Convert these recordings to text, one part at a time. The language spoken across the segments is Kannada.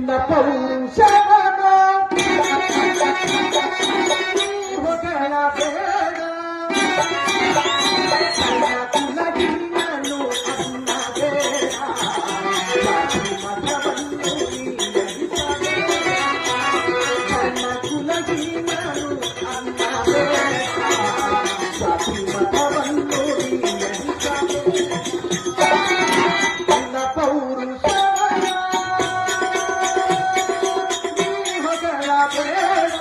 ನಿನ್ನ ಪೌರುಷವನ ಹೊಗಳ ಬೇಡ ಕುಲಗಿನನು ಅನ್ನ ಬೇಡ ಮತವನ್ನು ನನ್ನ ಕುಲಗಿನನು ಅನ್ನ ಬೇಡ ಮತವನ್ನು ನಿನ್ನ ಪೌರುಷವನ ಹೊಗಳ ಬೇಡ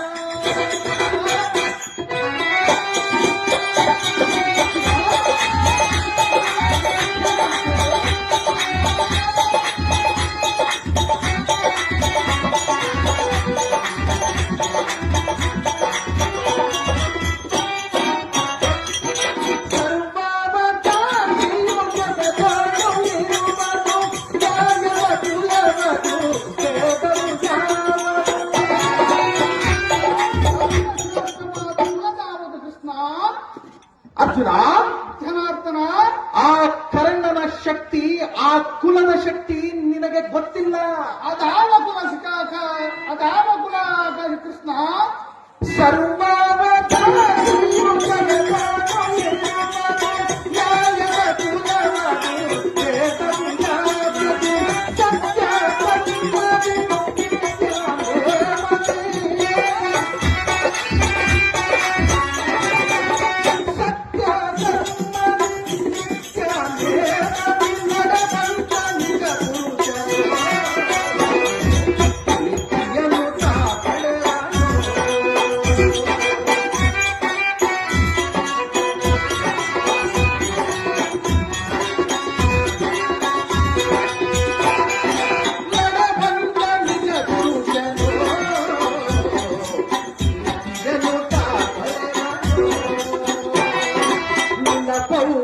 ಅರ್ಜುನ, ಜನಾರ್ದನ, ಆ ಕರ್ಣನ ಶಕ್ತಿ, ಆ ಕುಲದ ಶಕ್ತಿ ನಿನಗೆ ಗೊತ್ತಿಲ್ಲ. ಅದಾವ ಕುಲ ಅದಾವ ಕುಲ ಕೃಷ್ಣ. ಪೌ